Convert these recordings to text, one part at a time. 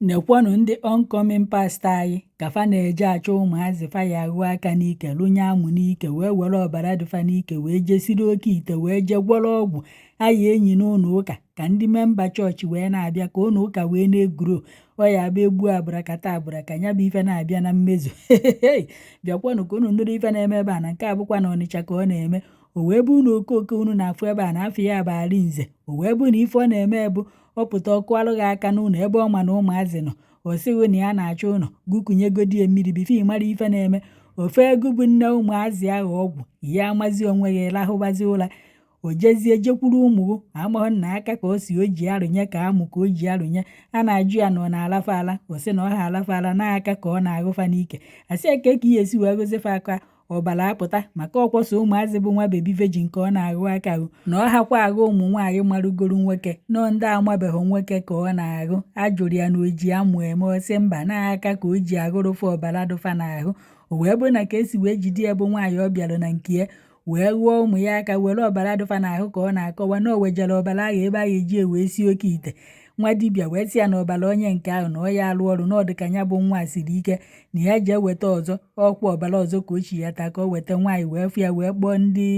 Nekwanụ ndị oncoming past anyị ka fa na-eje achọ ụmụazị fa ya ahụ aka n'ike lụnye amụ n'ike wee were ọbara dịfa n'ike wee jesiri oke ite wee je gwọrọ ọgwụ anyị enyi n'ụlọ ụka ka ndị memba chọọchị wee na-abịa ka ụlọ ụka wee na-eguro ọya abụ egbu abụrakata abụraka ya bụ ife na-abịa na mmezu bịakwanụ ka unu nụrụ ife na-eme ebe a na nke abụkwa na Ọnịcha ka ọ na-eme o wee bụ na okooko unu na-afụ ebe a na afọ ya bụ Arinze o wee bụ na ife ọ na-eme bụ ọ pụta ọkụ alụghị aka n'ụlọ ebe ọ ma na ụmụazị nọ o sighi na ya na-achọ ụlọ gụkụnyegodi ya mmiri bifo ịmara ife na-eme ofe ego bụ nne ụmụazị ahụ ọgwụ ihe amazi onwe ya lahụbazi ụla o jezie jekwuru ụmụ amaghị nna aka ka o si o ji arụnye ka amụ ka o ji arụnye a na-ajụ ya na ọ na-alafe ala o sị na ọ ha alafe ala n'aka ka ọ na-agụfa n'ike asị eke ka ihe esi wee gozife aka ọbara apụta maka ọkwọso ụmụazị bụ nwa bebi vejin ka ọ na-agụ aka ahụ na ọ hakwa agụ ụmụ nwaanyị marụgoro nwoke nọ ndị amabeghị nwoke ka ọ na-agụ ajụrụ ya na oji amụ eme ọsị mba n'aka ka o ji agụrụfe ọbara dụfa n'ahụ o wee bụ na ka esi wee jide ya bụ nwaanyị ọ bịara na nke ya wee gụọ ụmụ ya aka were ọbara dụfa n'ahụ ka ọ na-akọwa na o wejere ọbara ahụ ebe a ga-eji ewee si oke ite nwa dibịa wee sị ya na ọbara onye nke ahụ na ọ ya alụ ọrụ na ọ dịka ya bụ nwa siri ike na ya jee weta ọzọ ọkwa ọbara ọzọ ka o chi ya taa ka o weta nwaanyị wee fụ ya wee kpọọ ndị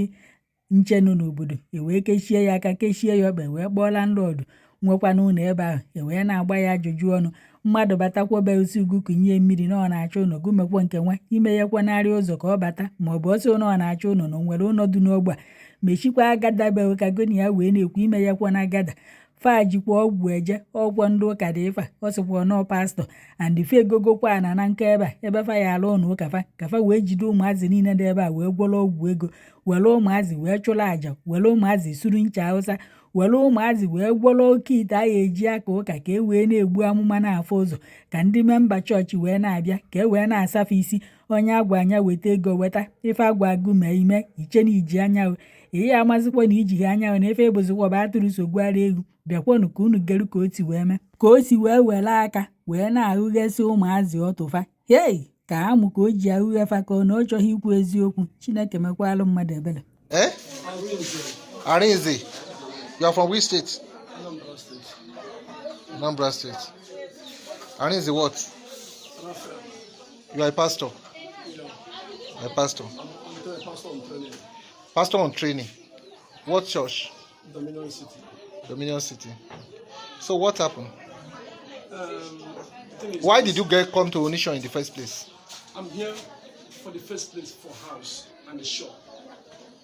nche nọ n'obodo wee kechie ya aka kechie ya ọkpa wee kpọọ landlọdụ nwekwa n'ụlọ ebe ahụ wee na-agba ya ajụjụ ọnụ mmadụ batakwobe osi ugwu kunye mmiri na ọ na-achọ ụlọ gụmekwa nke nwa ime ya kwanarị ụzọ ka ọ bata ma ọ bụ ọsọ na ọ na-achọ ụlọ na nwere ụlọ dị n'ogbe a mechikwa agada be ka goni ya wee na-ekwu ime ya kwana agada fa jikwa ọgwụ eje ọgwọ ndị ụka dị ịfa ọ sịkwa nọ pastọ and fe egogokwa ana na nke ebe a ebe fa ya alụ ụnụ ụka fa wee jide ụmụazị niile dị ebe a wee gwọrọ ọgwụ ego were ụmụazị wee chụrụ àjà were ụmụazị suru ncha Hausa were ụmụazị wee gwọrọ oke ite a eji aka ụka ka e wee na-egbu amụma n'afọ ụzọ ka ndị memba chọọchị wee na-abịa ka e wee na-asafe isi onye agwa anya weta ego weta ife agwa agụ ma ime iche na iji anyanwụ ihe amazịkwa na iji ha anyanwụ na ife ebozikwa ọba atụrụ sogwara egwu bịakwanụ ka unu geru ka o si wee mee ka o si wee were aka wee na-ahụghesị ụmụazị ọtụfa hei ka amụ ka o ji ahụghefa ka ọ na ọ chọghị ikwu eziokwu Chineke mekwalụ mmadụ ebere. Arinze, you are from which state? Anambra State. Arinze, what? You are a pastor? Yeah. A pastor? I'm a pastor on training. Pastor on training. What church? Dominion City. Dominion City. So what happened? Why did you come to Onitsha in the first place? I'm here for the first place for house and the shop.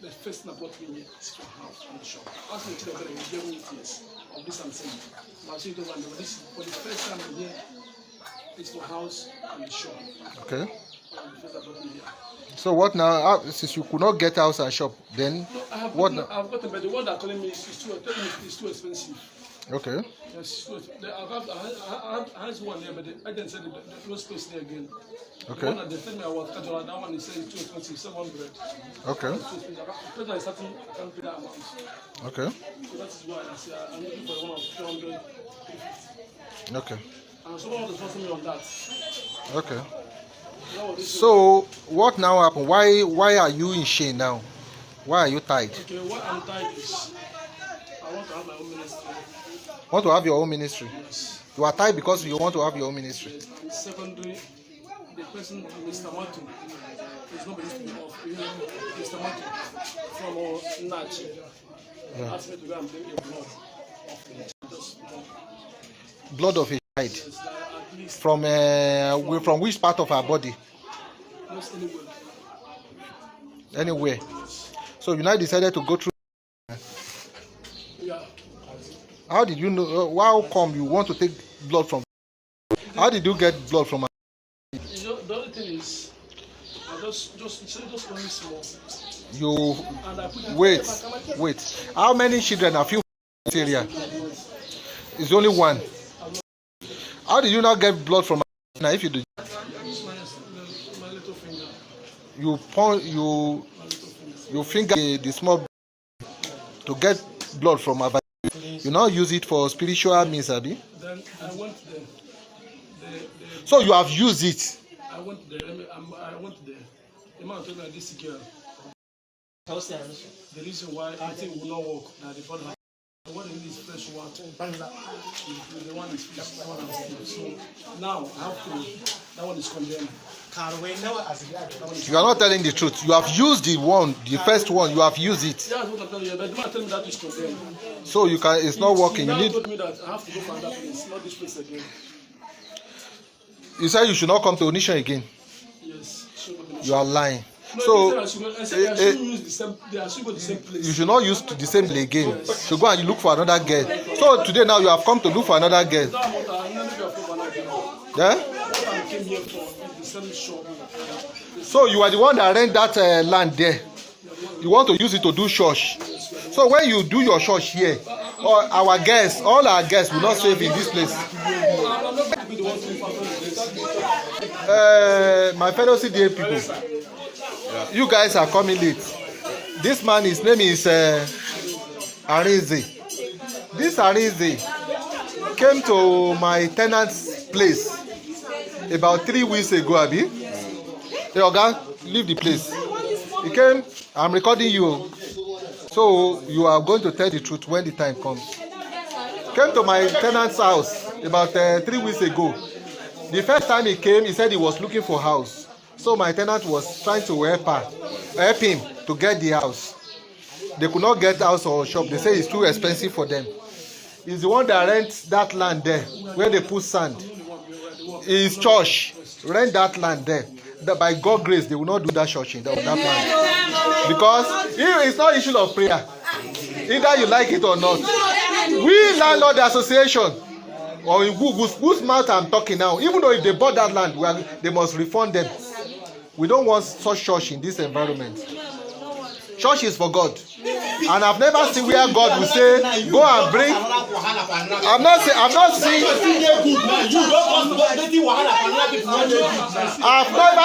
The first thing I brought me here is for house and the shop. I asked me to tell you, give me years of this I'm saying. But so this for the first time I'm here, it's for house and the shop. Okay. The first I brought me here. So what now? Since you could not get house and shop, then no, what? I've got but the one that calling me is too expensive. Okay. Yes, I had one there, but the agent said the close place there again. Okay. The one that they told me I was casual, that one is saying too expensive, 700. Okay. Because I started, I can't pay that amount. Okay. So that is why I say I'm looking for one of 200. Okay. And someone was sponsoring me on that. Okay. So what now happened? Why are you in shame now? Why are you tied? Okay, what I'm tied is I want to have my own ministry. Want to have your own ministry? Yes. You are tied because you want to have your own ministry. Yes. And secondly, the person, Mr. Matu, is not supposed to be off. Mr. Matu from Onitsha asked me to go and bring a blood of the Blood of a child. yes, at least From which part of our body? most anywhere. Anywhere. Yes. So you now decided to go through. Yeah. How did you know? How come you want to take blood from? How did you get blood from? You know, the only thing is, I just only small. You And I put wait. How many children have you in this area? It's only one. How did you not get blood from? Now, if you do, my little finger. you finger the small to get blood from. You now use it for spiritual means, Abi. Then I went there. So you have used it. I went there. I went there. The man told me this girl. The reason why I think will not work. Now the The one in this fresh water. The one is fresh. That one is so now I have to. That one is condemned. You are not telling the truth. You have used the first one. You have used it. Yeah, that's what I'm telling you. But the man tell me that is condemned. So you can. It's not working. He You now need. told me that I have to go for another place, not this place again. You said you should not come to Onitsha again. Yes. You are lying. No, So I should use the same. I should go the same place. you should not use the same place again. You should go and look for another girl. So today now you have come to look for another girl. Yeah? I came here for the same shop. So you are the one that rent that land there. You want to use it to do church. So when you do your church here, all our guests will not save in this place. My fellow CDA people, you guys are coming late. This man, his name is Arinze. This Arinze came to my tenant's place about 3 weeks ago, Abi. Hey, Oga, leave the place. He came, I'm recording you. So you are going to tell the truth when the time comes. Came to my tenant's house about 3 weeks ago. The first time he came, he said he was looking for a house. So my tenant was trying to help him to get the house. They could not get house or shop. They say it's too expensive for them. He's the one that rents that land there where they put sand. His church rent that land there. By God's grace, they will not do that church in that land. Because it's not issue of prayer. Either you like it or not. We landlord association, or in whose mouth I'm talking now, even though if they bought that land, they must refund them. We don't want such church in this environment. Church is for God. And I've never seen where God will say, go and bring. I've not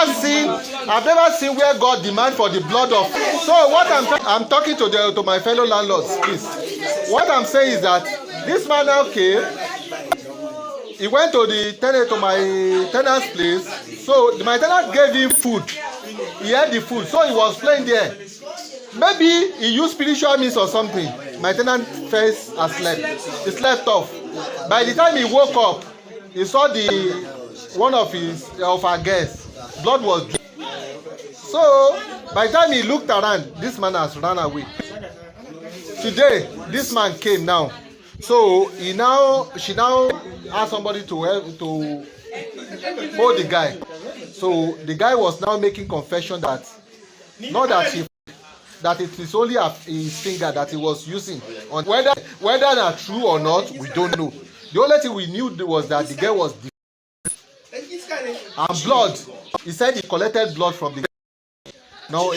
seen I've never seen where God demand for the blood of. So what I'm talking to my fellow landlords is, what I'm saying is that this man now came. He went to my tenant's place. So my tenant gave him food. He had the food, so he was playing there. Maybe he used spiritual means or something. My tenant first has slept. He slept off. By the time he woke up, he saw one of our guests. Blood was dripping. So by the time he looked around, this man has run away. Today, this man came now. So she now asked somebody to help to hold the guy. So the guy was now making confession that not that it is only his finger that he was using. On whether that's true or not, we don't know. The only thing we knew was that the girl was and blood. He said he collected blood from the guy. Now